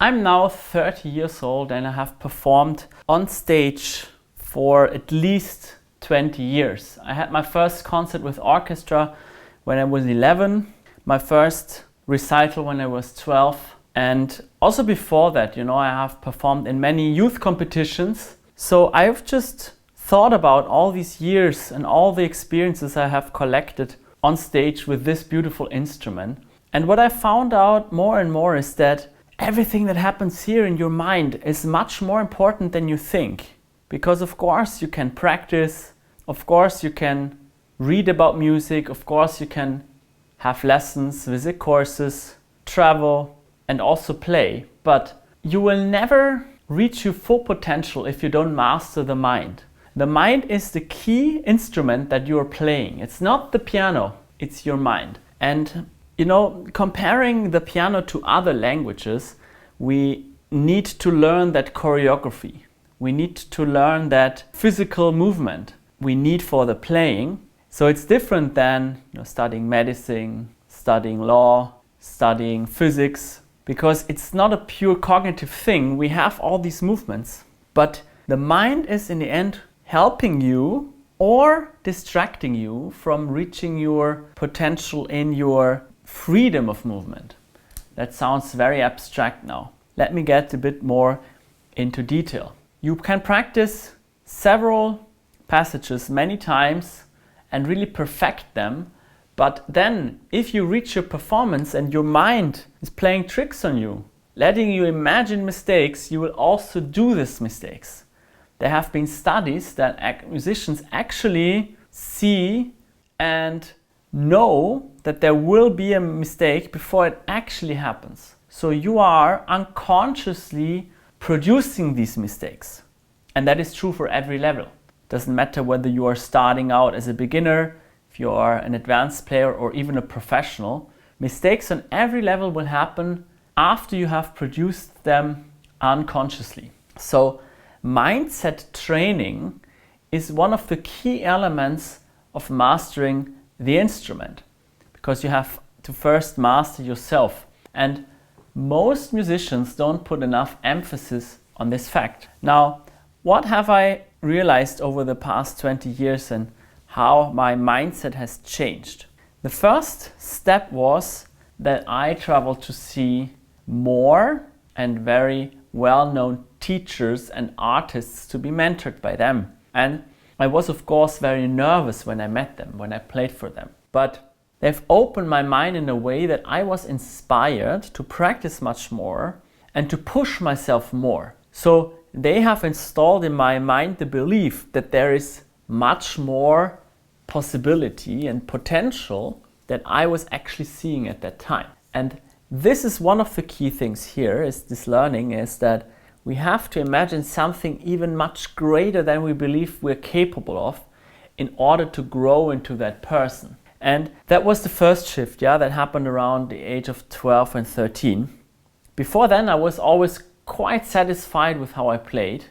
I'm now 30 years old and I have performed on stage for at least 20 years. I had my first concert with orchestra when I was 11, my first recital when I was 12, and also before that, I have performed in many youth competitions. So I've just thought about all these years and all the experiences I have collected on stage with this beautiful instrument. And what I found out more and more is that everything that happens here in your mind is much more important than you think. Because of course you can practice, of course you can read about music, of course you can have lessons, visit courses, travel, and also play. But you will never reach your full potential if you don't master the mind. The mind is the key instrument that you are playing. It's not the piano, it's your mind. And comparing the piano to other languages, we need to learn that choreography. We need to learn that physical movement we need for the playing. So it's different than studying medicine, studying law, studying physics, because it's not a pure cognitive thing. We have all these movements, but the mind is in the end helping you or distracting you from reaching your potential in your freedom of movement. That sounds very abstract now. Let me get a bit more into detail. You can practice several passages many times and really perfect them, but then if you reach your performance and your mind is playing tricks on you, letting you imagine mistakes, you will also do these mistakes. There have been studies that musicians actually see and know that there will be a mistake before it actually happens. So you are unconsciously producing these mistakes. And that is true for every level. Doesn't matter whether you are starting out as a beginner, if you are an advanced player or even a professional. Mistakes on every level will happen after you have produced them unconsciously. So mindset training is one of the key elements of mastering the instrument, because you have to first master yourself. And most musicians don't put enough emphasis on this fact. Now, what have I realized over the past 20 years and how my mindset has changed? The first step was that I traveled to see more and very well-known teachers and artists to be mentored by them. And I was of course very nervous when I met them, when I played for them. But they've opened my mind in a way that I was inspired to practice much more and to push myself more. So they have installed in my mind the belief that there is much more possibility and potential that I was actually seeing at that time. And this is one of the key things here, is this learning, is that we have to imagine something even much greater than we believe we're capable of in order to grow into that person. And that was the first shift, that happened around the age of 12 and 13. Before then, I was always quite satisfied with how I played,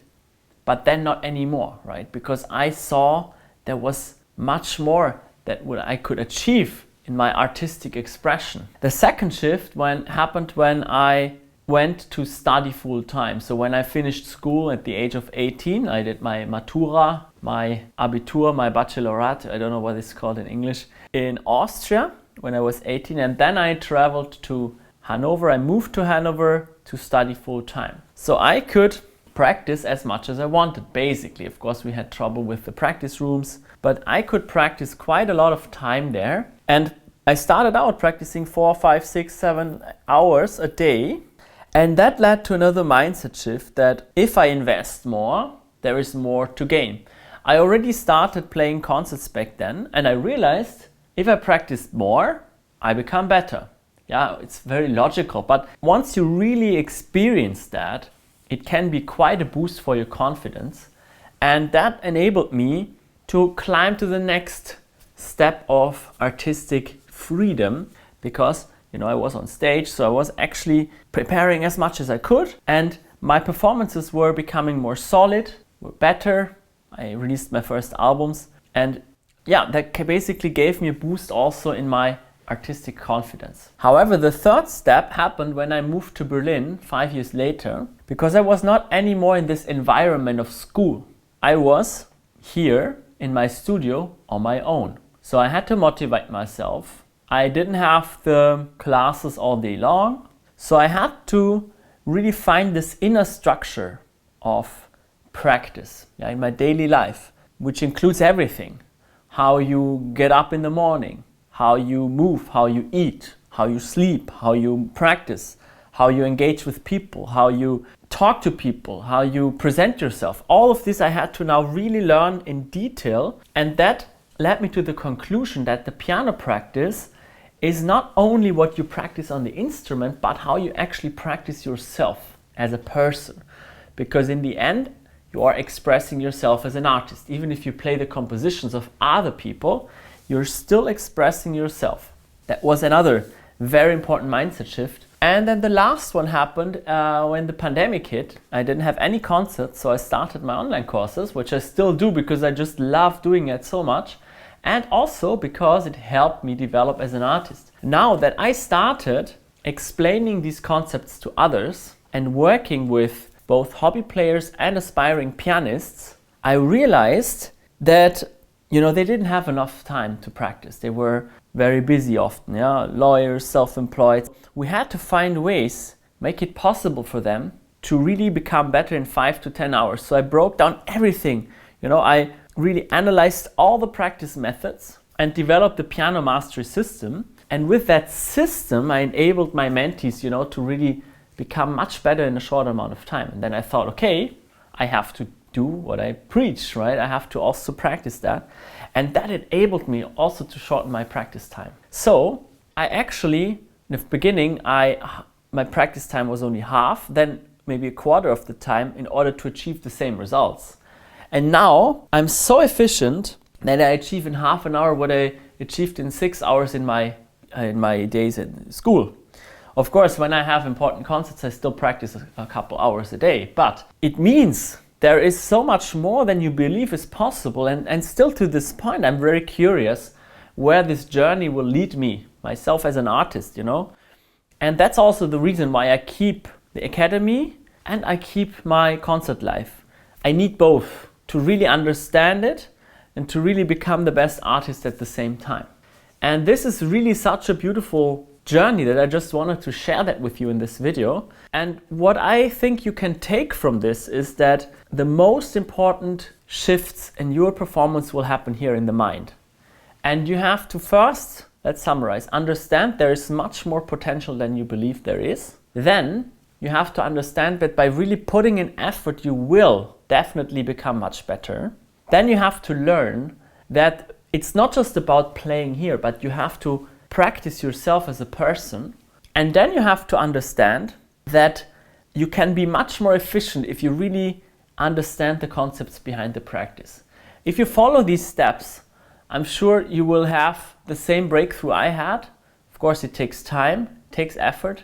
but then not anymore, right? Because I saw there was much more that I could achieve in my artistic expression. The second shift happened when I went to study full time. So when I finished school at the age of 18, I did my Matura, my Abitur, my Baccalaureate, I don't know what it's called in English, in Austria when I was 18. And then I traveled to Hanover. I moved to Hanover to study full time. So I could practice as much as I wanted, basically. Of course, we had trouble with the practice rooms, but I could practice quite a lot of time there. And I started out practicing 4, 5, 6, 7 hours a day. And that led to another mindset shift, that if I invest more, there is more to gain. I already started playing concerts back then, and I realized if I practiced more, I become better. Yeah, it's very logical, but once you really experience that, it can be quite a boost for your confidence. And that enabled me to climb to the next step of artistic freedom, because I was on stage, so I was actually preparing as much as I could, and my performances were becoming more solid, were better. I released my first albums, and that basically gave me a boost also in my artistic confidence. However, the third step happened when I moved to Berlin 5 years later, because I was not anymore in this environment of school. I was here in my studio on my own. So I had to motivate myself. I didn't have the classes all day long. So I had to really find this inner structure of practice in my daily life, which includes everything. How you get up in the morning, how you move, how you eat, how you sleep, how you practice, how you engage with people, how you talk to people, how you present yourself. All of this I had to now really learn in detail, and that led me to the conclusion that the piano practice is not only what you practice on the instrument, but how you actually practice yourself as a person. Because in the end, you are expressing yourself as an artist. Even if you play the compositions of other people, you're still expressing yourself. That was another very important mindset shift. And then the last one happened when the pandemic hit. I didn't have any concerts, so I started my online courses, which I still do because I just love doing it so much. And also because it helped me develop as an artist. Now that I started explaining these concepts to others and working with both hobby players and aspiring pianists, I realized that they didn't have enough time to practice. They were very busy often, lawyers, self-employed. We had to find ways, make it possible for them to really become better in 5 to 10 hours. So I broke down everything. I really analyzed all the practice methods and developed the piano mastery system. And with that system, I enabled my mentees, to really become much better in a short amount of time. And then I thought, okay, I have to do what I preach, right? I have to also practice that. And that enabled me also to shorten my practice time. So I actually, in the beginning, my practice time was only half, then maybe a quarter of the time in order to achieve the same results. And now I'm so efficient that I achieve in half an hour what I achieved in 6 hours in my days in school. Of course, when I have important concerts, I still practice a couple hours a day, but it means there is so much more than you believe is possible. And still to this point, I'm very curious where this journey will lead me, myself as an artist, And that's also the reason why I keep the academy and I keep my concert life. I need both to really understand it and to really become the best artist at the same time. And this is really such a beautiful journey that I just wanted to share that with you in this video. And what I think you can take from this is that the most important shifts in your performance will happen here in the mind. And you have to first, let's summarize, understand there is much more potential than you believe there is. Then you have to understand that by really putting in effort, you will definitely become much better. Then you have to learn that it's not just about playing here, but you have to practice yourself as a person. And then you have to understand that you can be much more efficient if you really understand the concepts behind the practice. If you follow these steps, I'm sure you will have the same breakthrough I had. Of course, it takes time, it takes effort,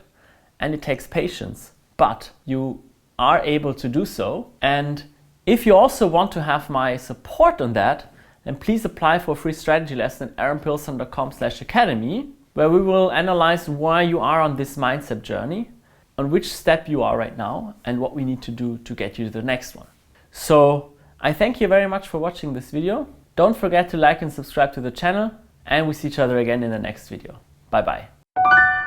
and it takes patience. But you are able to do so. And if you also want to have my support on that, then please apply for a free strategy lesson at aaronpilsner.com/academy, where we will analyze why you are on this mindset journey, on which step you are right now, and what we need to do to get you to the next one. So I thank you very much for watching this video. Don't forget to like and subscribe to the channel, and we see each other again in the next video. Bye bye.